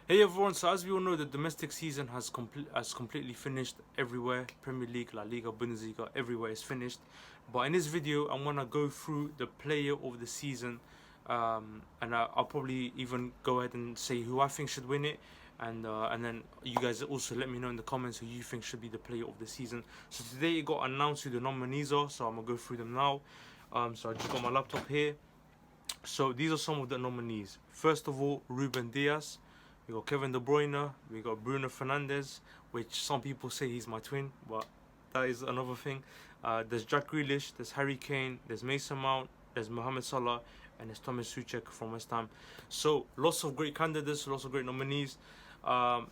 Hey everyone, so as we all know, the domestic season has completely finished everywhere. Premier League, La Liga, Bundesliga, everywhere is finished. But in this video, I'm gonna go through the player of the season, and I'll probably even go ahead and say who I think should win it, and then you guys also let me know in the comments who you think should be the player of the season. So today it got announced who the nominees are, so I'm gonna go through them now. So I just got my laptop here. So these are some of the nominees. First of all, Ruben Diaz. We got Kevin De Bruyne. We got Bruno Fernandes, which some people say he's my twin, but that is another thing. There's Jack Grealish. There's Harry Kane. There's Mason Mount. There's Mohamed Salah, and there's Thomas Suchek from West Ham. So lots of great candidates, lots of great nominees. Um,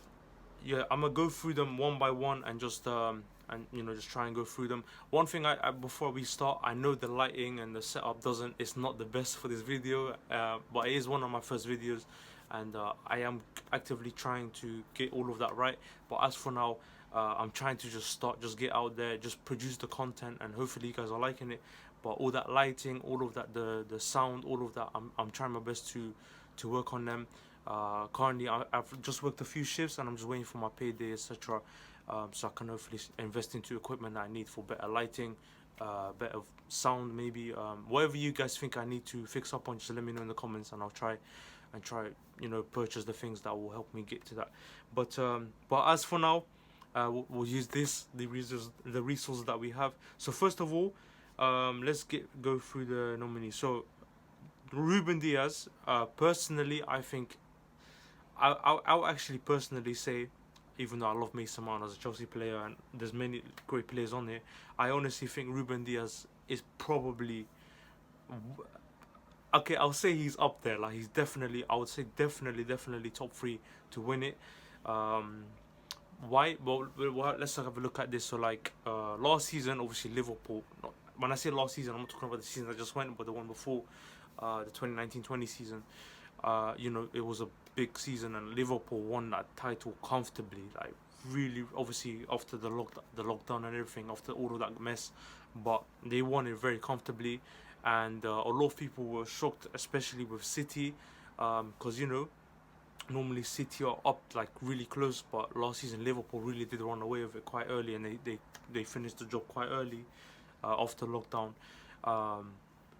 yeah, I'm gonna go through them one by one and just try and go through them. One thing I before we start, I know the lighting and the setup doesn't it's not the best for this video, but it is one of my first videos, and I am actively trying to get all of that right. But as for now, I'm trying to just get out there, just produce the content, and hopefully you guys are liking it. But all that lighting, all of that, the sound, all of that, I'm trying my best to work on them. Currently, I've just worked a few shifts and I'm just waiting for my payday, etc. So I can hopefully invest into equipment that I need for better lighting, better sound, maybe. Whatever you guys think I need to fix up on, just let me know in the comments, and I'll try purchase the things that will help me get to that. But as for now, we'll use the resources that we have. So first of all, let's go through the nominees. So Ruben Diaz, personally, I think I'll actually personally say, even though I love Mason Mount as a Chelsea player and there's many great players on there, I honestly think Ruben Diaz is probably okay. I'll say he's up there. Like he's definitely, I would say definitely top three to win it. Um, why? Well, let's have a look at this. So like last season, obviously Liverpool. When I say last season, I'm not talking about the season that just went, but the one before, the 2019-20 season. It was a big season, and Liverpool won that title comfortably. Like really, obviously after the lockdown and everything, after all of that mess, but they won it very comfortably, and a lot of people were shocked, especially with City, because normally City are up like really close, but last season Liverpool really did run away with it quite early, and they finished the job quite early after lockdown. Um,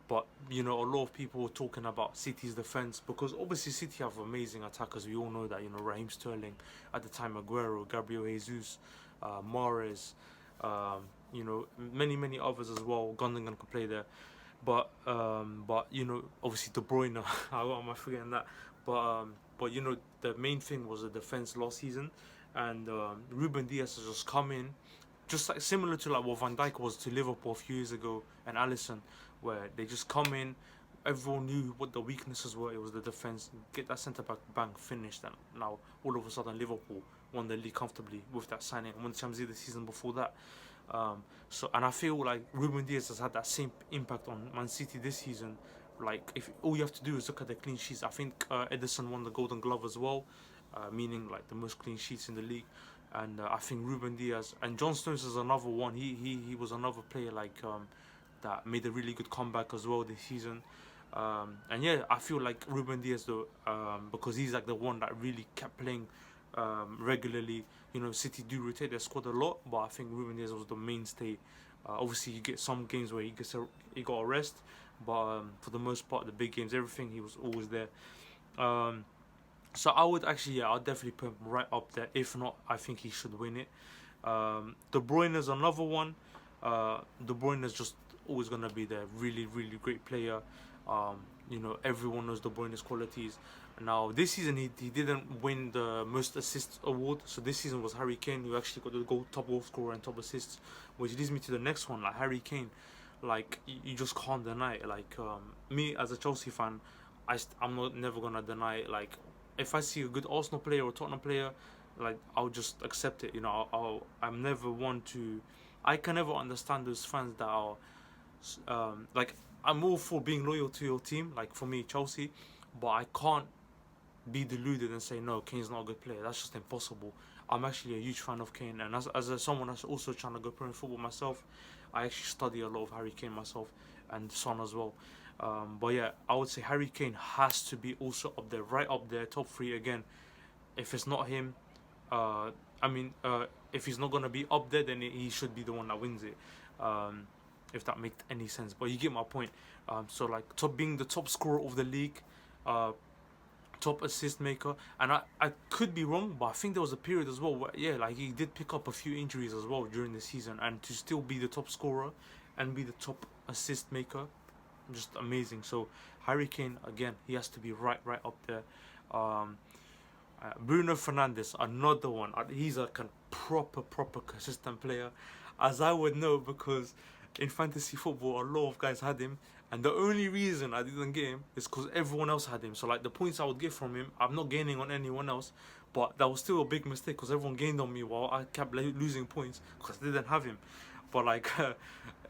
but a lot of people were talking about City's defense because obviously City have amazing attackers. We all know that. Raheem Sterling, at the time Aguero, Gabriel Jesus, Mahrez, many others as well. Gundogan could play there, but obviously De Bruyne. How am I forgetting that? But the main thing was the defense last season, and Ruben Diaz has just come in, just like similar to like what Van Dijk was to Liverpool a few years ago, and Alisson, where they just come in. Everyone knew what the weaknesses were. It was the defense. Get that centre back bank finished, and now all of a sudden Liverpool won the league comfortably with that signing. Won the Champions League the season before that. And I feel like Ruben Diaz has had that same impact on Man City this season. Like if all you have to do is look at the clean sheets. I think Edison won the Golden Glove as well, meaning like the most clean sheets in the league. And I think Ruben Diaz and John Stones is another one. He was another player like that made a really good comeback as well this season. And yeah, I feel like Ruben Diaz though, because he's like the one that really kept playing regularly. City do rotate their squad a lot, but I think Ruben Diaz was the mainstay. Obviously, you get some games where he got a rest, but for the most part, the big games, everything, he was always there. Um, so I would actually, yeah, I'll definitely put him right up there. If not, I think he should win it. De Bruyne is another one. De Bruyne is just always gonna be there. Really great player. Everyone knows De Bruyne's qualities. Now this season he didn't win the most assists award. So this season was Harry Kane who actually got the top goal scorer and top assists, which leads me to the next one. Like Harry Kane, like you just can't deny it. Like me as a Chelsea fan, I'm not never gonna deny it. Like if I see a good Arsenal player or Tottenham player, like I'll just accept it. I'm never one to. I can never understand those fans that are like I'm all for being loyal to your team. Like for me, Chelsea, but I can't be deluded and say no, Kane's not a good player. That's just impossible. I'm actually a huge fan of Kane, and someone that's also trying to go pro in football myself, I actually study a lot of Harry Kane myself and Son as well. But yeah, I would say Harry Kane has to be also up there, right up there, top three again. if it's not him, I mean, if he's not gonna be up there, then he should be the one that wins it. Um, if that makes any sense, but you get my point. So like being the top scorer of the league, uh, top assist maker, and I could be wrong, but I think there was a period as well where yeah, like he did pick up a few injuries as well during the season, and to still be the top scorer and be the top assist maker, just amazing. So Harry Kane again, he has to be right up there. Um, Bruno Fernandes, another one. He's a proper consistent player, as I would know because in fantasy football a lot of guys had him, and the only reason I didn't get him is because everyone else had him. So like the points I would get from him, I'm not gaining on anyone else, but that was still a big mistake because everyone gained on me while I kept losing points because I didn't have him. But like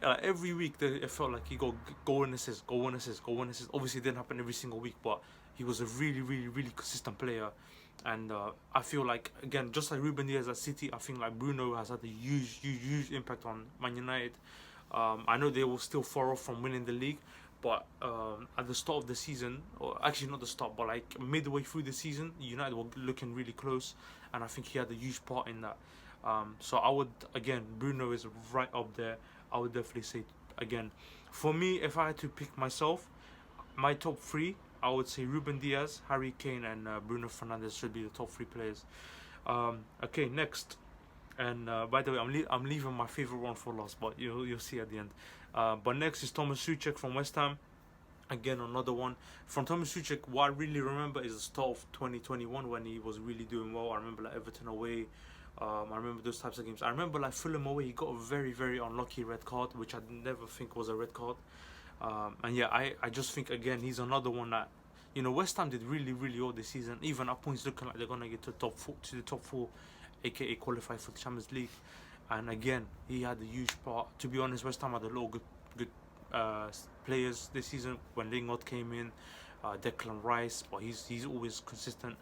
every week, it felt like he got goal and assist, goal and assist, goal and assist. Obviously, it didn't happen every single week, but he was a really consistent player. And I feel like again, just like Ruben Dias at City, I think like Bruno has had a huge impact on Man United. I know they were still far off from winning the league, but at the start of the season, or actually not the start, but like midway through the season, United were looking really close, and I think he had a huge part in that. So I would again, Bruno is right up there. I would definitely say again, for me, if I had to pick myself, my top three, I would say Ruben Dias, Harry Kane, and Bruno Fernandes should be the top three players. Okay, next, and by the way, I'm leaving my favorite one for last, but you'll see at the end. But next is Thomas Souček from West Ham. Again, another one from Thomas Souček. What I really remember is the start of 2021 when he was really doing well. I remember like Everton away. I remember those types of games. I remember like Fulham away. He got a very unlucky red card, which I never think was a red card. And yeah, I just think again he's another one that, West Ham did really well this season. Even at points looking like they're gonna get to the top four, aka qualify for the Champions League. And again, he had a huge part. To be honest, West Ham had a lot of good players this season when Lingard came in, Declan Rice, but he's always consistent.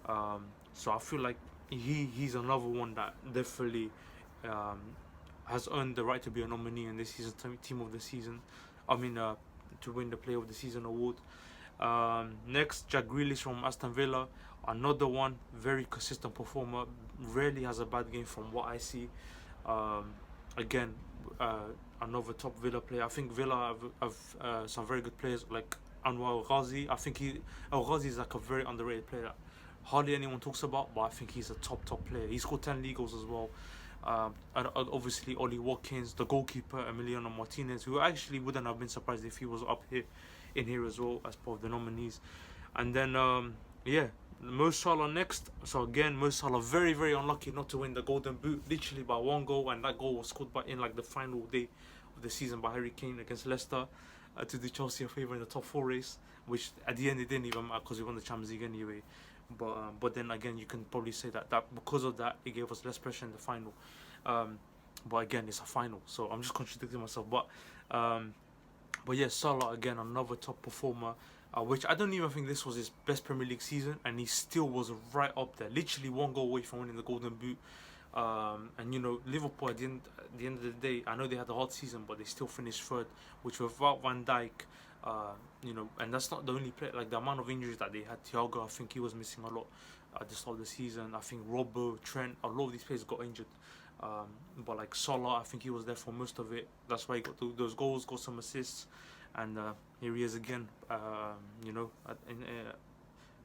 So I feel like he's another one that definitely has earned the right to be a nominee in this season's team of the season. I mean, to win the Player of the Season award. Next, Jack Grealish from Aston Villa, another one, very consistent performer, rarely has a bad game from what I see. Again, another top Villa player. I think Villa have some very good players like Anwar El Ghazi. I think El Ghazi is like a very underrated player that hardly anyone talks about, but I think he's a top player. He scored 10 league goals as well. And obviously Ollie Watkins, the goalkeeper Emiliano Martinez, who actually wouldn't have been surprised if he was up in here as well as part of the nominees. And then Mo Salah next. So again, Mo Salah very unlucky not to win the Golden Boot, literally by one goal, and that goal was scored in like the final day of the season by Harry Kane against Leicester to do Chelsea a favour in the top four race, which at the end it didn't even matter because we won the Champions League anyway. But then again, you can probably say that because of that, it gave us less pressure in the final. But again, it's a final, so I'm just contradicting myself. But yeah, Salah again, another top performer, which I don't even think this was his best Premier League season, and he still was right up there, literally one goal away from winning the Golden Boot. And Liverpool at the end of the day, I know they had a hot season, but they still finished third, which without Van Dijk. And that's not the only player. Like the amount of injuries that they had, Thiago, I think he was missing a lot at the start of the season. I think Robbo, Trent, a lot of these players got injured. But like Salah, I think he was there for most of it. That's why he got those goals, got some assists, and here he is again.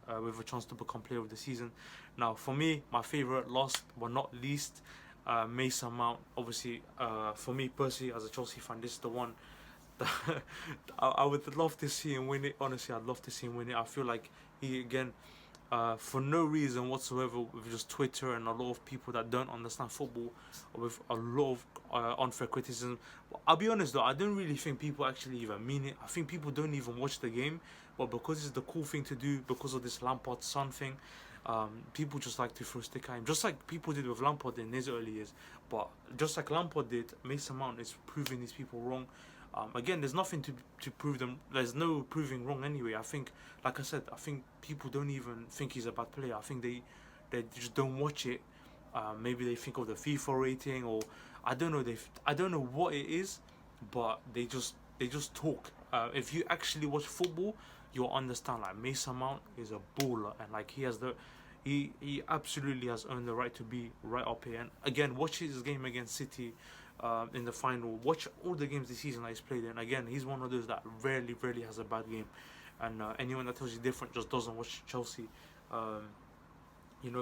With a chance to become player of the season. Now, for me, my favourite, last but not least, Mason Mount. Obviously, for me personally, as a Chelsea fan, this is the one. I would love to see him win it. Honestly, I'd love to see him win it. I feel like he again, for no reason whatsoever, with just Twitter and a lot of people that don't understand football, with a lot of unfair criticism. I'll be honest though, I don't really think people actually even mean it. I think people don't even watch the game, but because it's the cool thing to do, because of this Lampard son thing, people just like to throw stick at him, just like people did with Lampard in his early years. But just like Lampard did, Mason Mount is proving these people wrong. Again, there's nothing to prove them. There's no proving wrong anyway. I think, like I said, I think people don't even think he's a bad player. I think they just don't watch it. Maybe they think of the FIFA rating, or I don't know. I don't know what it is, but they just talk. If you actually watch football, you'll understand. Like Mason Mount is a baller, and like he has he absolutely has earned the right to be right up here. And again, watch his game against City in the final. Watch all the games this season that he's played in. Again, he's one of those that rarely has a bad game. And anyone that tells you different just doesn't watch Chelsea. Um,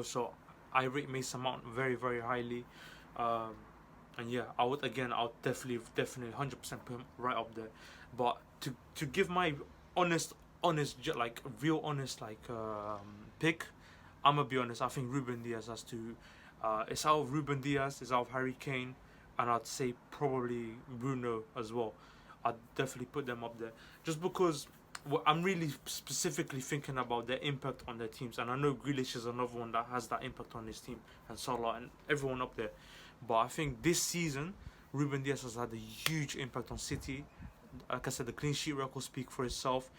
so I rate Mason Mount very highly. Um, and yeah, I'll definitely 100% put him right up there. But to give my honest, like real honest, like pick, I'm gonna be honest. I think Ruben Diaz has to. It's out of Ruben Diaz, it's out of Harry Kane, and I'd say probably Bruno as well. I'd definitely put them up there just because I'm really specifically thinking about their impact on their teams, and I know Grealish is another one that has that impact on his team, and Salah and everyone up there. But I think this season, Ruben Diaz has had a huge impact on City. Like I said, the clean sheet record speak for itself.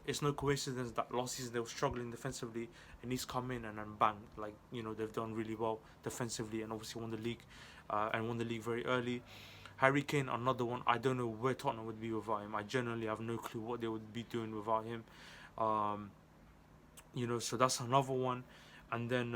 It's no coincidence that last season they were struggling defensively, and he's come in and then bang, like they've done really well defensively, and obviously won the league, and won the league very early. Harry Kane, another one. I don't know where Tottenham would be without him. I genuinely have no clue what they would be doing without him. Um, so that's another one. And then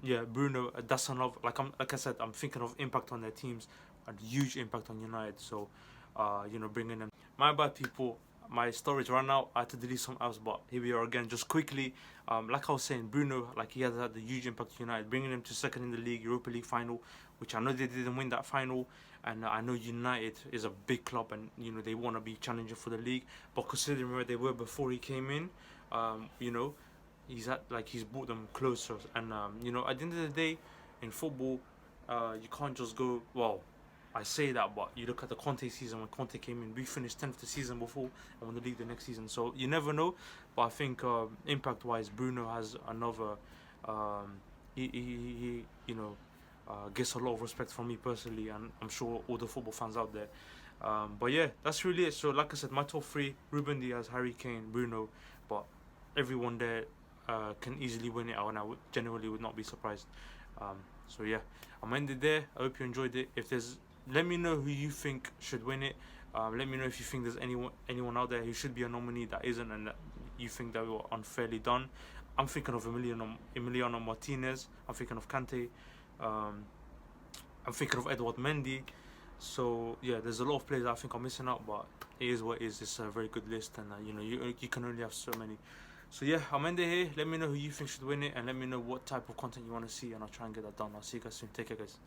yeah, Bruno. That's another. Like I said, I'm thinking of impact on their teams, a huge impact on United. So, bringing them. My bad, people. My storage ran out. I had to delete some apps, but here we are again. Just quickly, like I was saying, Bruno, like he has had a huge impact on United, bringing them to second in the league, Europa League final, which I know they didn't win that final, and I know United is a big club, and they want to be challenging for the league. But considering where they were before he came in, he's brought them closer, and at the end of the day, in football, you can't just go well. I say that, but you look at the Conte season when Conte came in, we finished 10th the season before and won the league the next season. So you never know. But I think impact-wise, Bruno has another. He gets a lot of respect from me personally, and I'm sure all the football fans out there. But yeah, that's really it. So like I said, my top three: Ruben Diaz, Harry Kane, Bruno. But everyone there can easily win it out, and I genuinely would not be surprised. So yeah, I'm ended there. I hope you enjoyed it. Let me know who you think should win it. Let me know if you think there's anyone out there who should be a nominee that isn't, and that you think that we were unfairly done. I'm thinking of Emiliano Martinez. I'm thinking of Kante. I'm thinking of Edward Mendy. So yeah, there's a lot of players I think are missing out, but it is what it is. It's a very good list, and you can only have so many. So yeah, I'm ending here. Let me know who you think should win it, and let me know what type of content you want to see, and I'll try and get that done. I'll see you guys soon. Take care, guys.